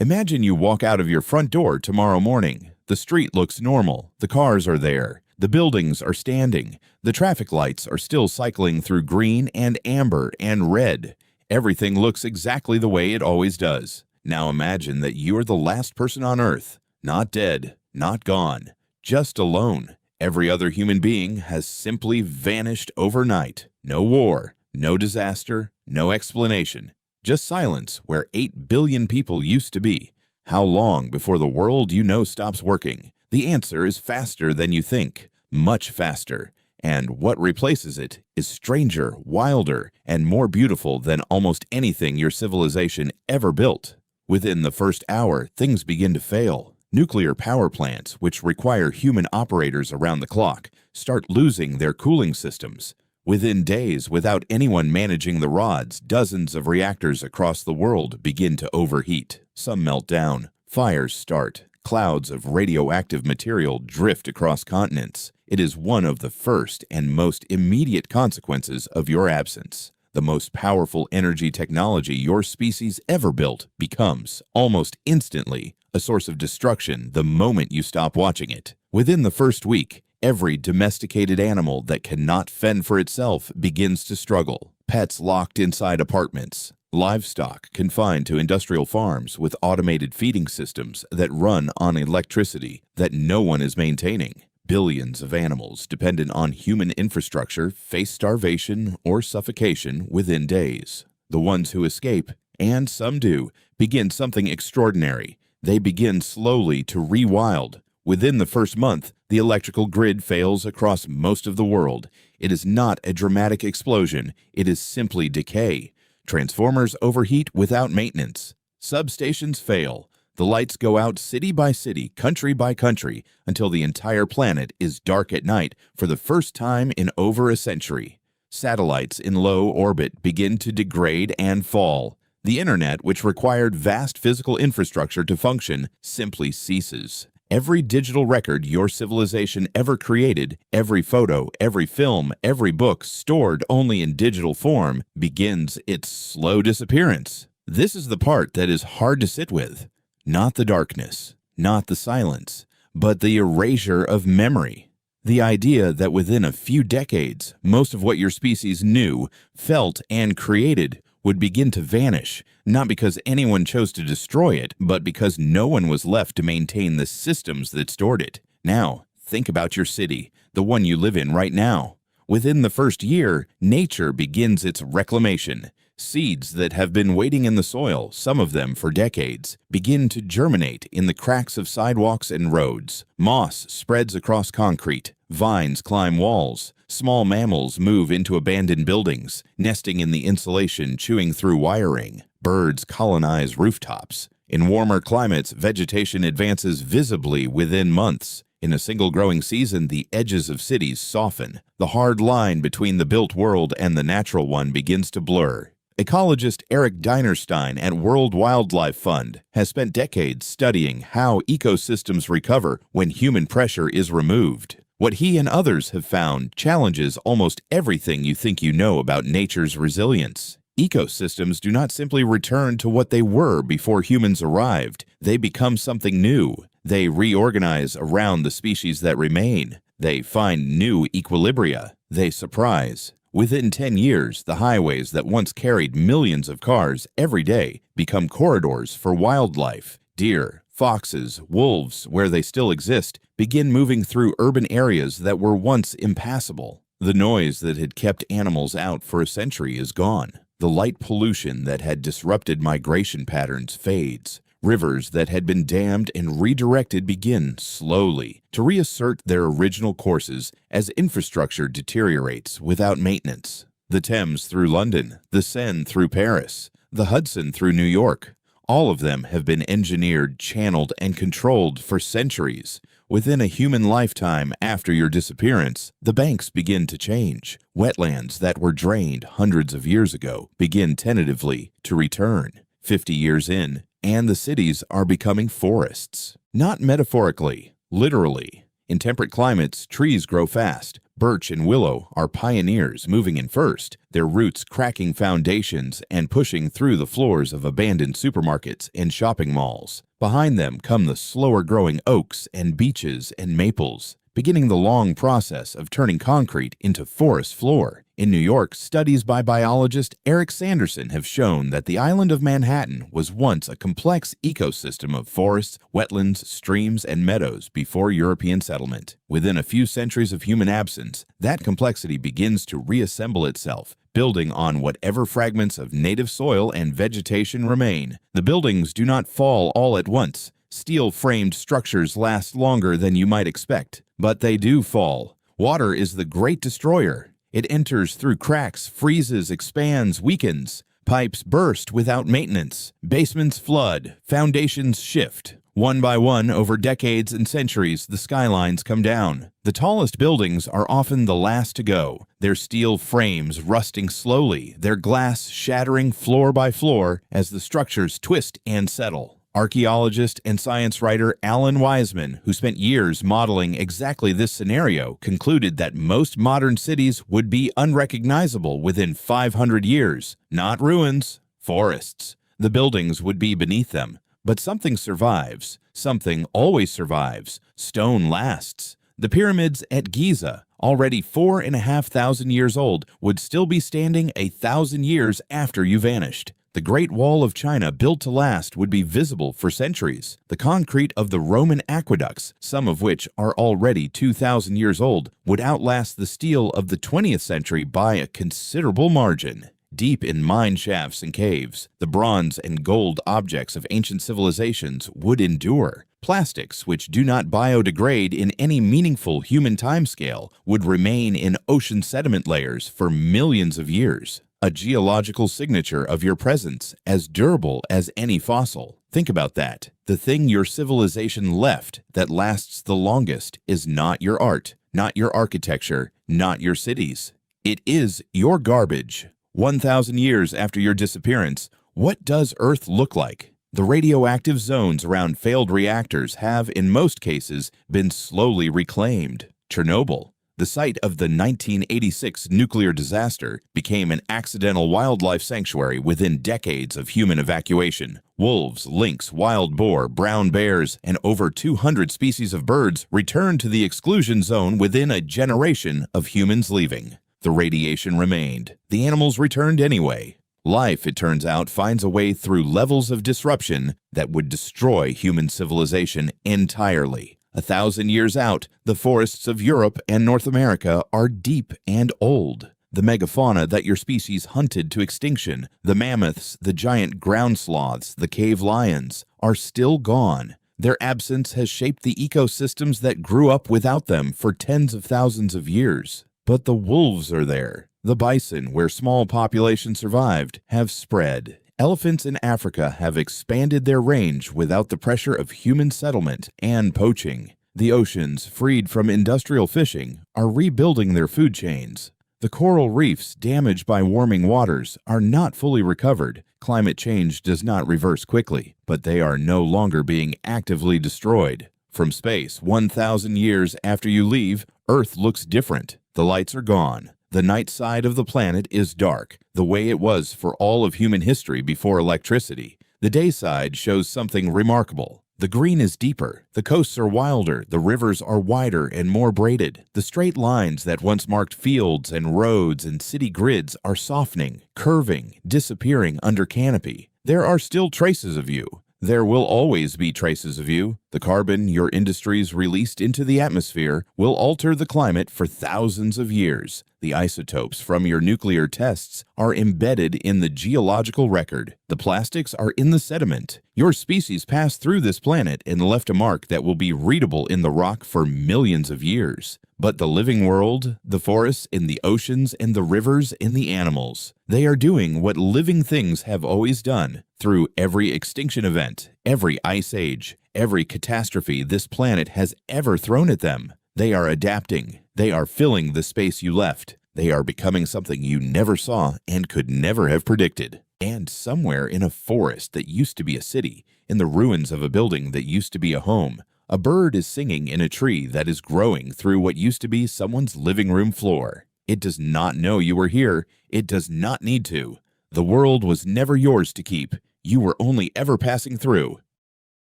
Imagine you walk out of your front door tomorrow morning. The street looks normal, the cars are there, the buildings are standing, the traffic lights are still cycling through green and amber and red. Everything looks exactly the way it always does. Now imagine that you're the last person on Earth, not dead, not gone, just alone. Every other human being has simply vanished overnight. No war, no disaster, no explanation. Just silence where 8 billion people used to be. How long before the world you know stops working? The answer is faster than you think, much faster. And what replaces it is stranger, wilder, and more beautiful than almost anything your civilization ever built. Within the first hour, things begin to fail. Nuclear power plants, which require human operators around the clock, start losing their cooling systems. Within days, without anyone managing the rods, dozens of reactors across the world begin to overheat. Some melt down. Fires start. Clouds of radioactive material drift across continents. It is one of the first and most immediate consequences of your absence. The most powerful energy technology your species ever built becomes, almost instantly, a source of destruction the moment you stop watching it. Within the first week, every domesticated animal that cannot fend for itself begins to struggle. Pets locked inside apartments. Livestock confined to industrial farms with automated feeding systems that run on electricity that no one is maintaining. Billions of animals dependent on human infrastructure face starvation or suffocation within days. The ones who escape, and some do, begin something extraordinary. They begin slowly to rewild. Within the first month, the electrical grid fails across most of the world. It is not a dramatic explosion, it is simply decay. Transformers overheat without maintenance. Substations fail. The lights go out city by city, country by country, until the entire planet is dark at night for the first time in over a century. Satellites in low orbit begin to degrade and fall. The internet, which required vast physical infrastructure to function, simply ceases. Every digital record your civilization ever created, every photo, every film, every book stored only in digital form, begins its slow disappearance. This is the part that is hard to sit with. Not the darkness, not the silence, but the erasure of memory. The idea that within a few decades, most of what your species knew, felt, and created would begin to vanish, not because anyone chose to destroy it, but because no one was left to maintain the systems that stored it. Now, think about your city, the one you live in right now. Within the first year, nature begins its reclamation. Seeds that have been waiting in the soil, some of them for decades, begin to germinate in the cracks of sidewalks and roads. Moss spreads across concrete. Vines climb walls. Small mammals move into abandoned buildings, nesting in the insulation, chewing through wiring. Birds colonize rooftops. In warmer climates, vegetation advances visibly within months. In a single growing season, the edges of cities soften. The hard line between the built world and the natural one begins to blur. Ecologist Eric Dinerstein at World Wildlife Fund has spent decades studying how ecosystems recover when human pressure is removed. What he and others have found challenges almost everything you think you know about nature's resilience. Ecosystems do not simply return to what they were before humans arrived. They become something new. They reorganize around the species that remain. They find new equilibria. They surprise. Within 10 years, the highways that once carried millions of cars every day become corridors for wildlife. Deer, foxes, wolves, where they still exist, begin moving through urban areas that were once impassable. The noise that had kept animals out for a century is gone. The light pollution that had disrupted migration patterns fades. Rivers that had been dammed and redirected begin, slowly, to reassert their original courses as infrastructure deteriorates without maintenance. The Thames through London, the Seine through Paris, the Hudson through New York. All of them have been engineered, channeled, and controlled for centuries. Within a human lifetime after your disappearance, the banks begin to change. Wetlands that were drained hundreds of years ago begin tentatively to return. 50 years in, and the cities are becoming forests. Not metaphorically, literally. In temperate climates, trees grow fast, Birch and willow are pioneers moving in first, their roots cracking foundations and pushing through the floors of abandoned supermarkets and shopping malls. Behind them come the slower-growing oaks and beeches and maples, beginning the long process of turning concrete into forest floor. In New York, studies by biologist Eric Sanderson have shown that the island of Manhattan was once a complex ecosystem of forests, wetlands, streams, and meadows before European settlement. Within a few centuries of human absence, that complexity begins to reassemble itself, building on whatever fragments of native soil and vegetation remain. The buildings do not fall all at once. Steel-framed structures last longer than you might expect, but they do fall. Water is the great destroyer. It enters through cracks, freezes, expands, weakens. Pipes burst without maintenance. Basements flood. Foundations shift. One by one, over decades and centuries, the skylines come down. The tallest buildings are often the last to go, their steel frames rusting slowly, their glass shattering floor by floor as the structures twist and settle. Archaeologist and science writer Alan Weisman, who spent years modeling exactly this scenario, concluded that most modern cities would be unrecognizable within 500 years. Not ruins, forests. The buildings would be beneath them. But something survives. Something always survives. Stone lasts. The pyramids at Giza, already 4,500 years old, would still be standing 1,000 years after you vanished. The Great Wall of China, built to last, would be visible for centuries. The concrete of the Roman aqueducts, some of which are already 2,000 years old, would outlast the steel of the 20th century by a considerable margin. Deep in mine shafts and caves, the bronze and gold objects of ancient civilizations would endure. Plastics, which do not biodegrade in any meaningful human timescale, would remain in ocean sediment layers for millions of years. A geological signature of your presence, as durable as any fossil. Think about that. The thing your civilization left that lasts the longest is not your art, not your architecture, not your cities. It is your garbage. 1,000 years after your disappearance, what does Earth look like? The radioactive zones around failed reactors have, in most cases, been slowly reclaimed. Chernobyl, the site of the 1986 nuclear disaster, became an accidental wildlife sanctuary within decades of human evacuation. Wolves, lynx, wild boar, brown bears, and over 200 species of birds returned to the exclusion zone within a generation of humans leaving. The radiation remained. The animals returned anyway. Life, it turns out, finds a way through levels of disruption that would destroy human civilization entirely. 1,000 years out, the forests of Europe and North America are deep and old. The megafauna that your species hunted to extinction, the mammoths, the giant ground sloths, the cave lions, are still gone. Their absence has shaped the ecosystems that grew up without them for tens of thousands of years. But the wolves are there. The bison, where small populations survived, have spread. Elephants in Africa have expanded their range without the pressure of human settlement and poaching. The oceans, freed from industrial fishing, are rebuilding their food chains. The coral reefs damaged by warming waters are not fully recovered. Climate change does not reverse quickly, but they are no longer being actively destroyed. From space, 1,000 years after you leave, Earth looks different. The lights are gone. The night side of the planet is dark, the way it was for all of human history before electricity. The day side shows something remarkable. The green is deeper, the coasts are wilder, the rivers are wider and more braided. The straight lines that once marked fields and roads and city grids are softening, curving, disappearing under canopy. There are still traces of you. There will always be traces of you. The carbon your industries released into the atmosphere will alter the climate for thousands of years. The isotopes from your nuclear tests are embedded in the geological record. The plastics are in the sediment. Your species passed through this planet and left a mark that will be readable in the rock for millions of years. But the living world, the forests in the oceans and the rivers and the animals, they are doing what living things have always done. Through every extinction event, every ice age, every catastrophe this planet has ever thrown at them, they are adapting. They are filling the space you left. They are becoming something you never saw and could never have predicted. And somewhere in a forest that used to be a city, in the ruins of a building that used to be a home, A bird is singing in a tree that is growing through what used to be someone's living room floor. It does not know you are here. It does not need to. The world was never yours to keep. You were only ever passing through.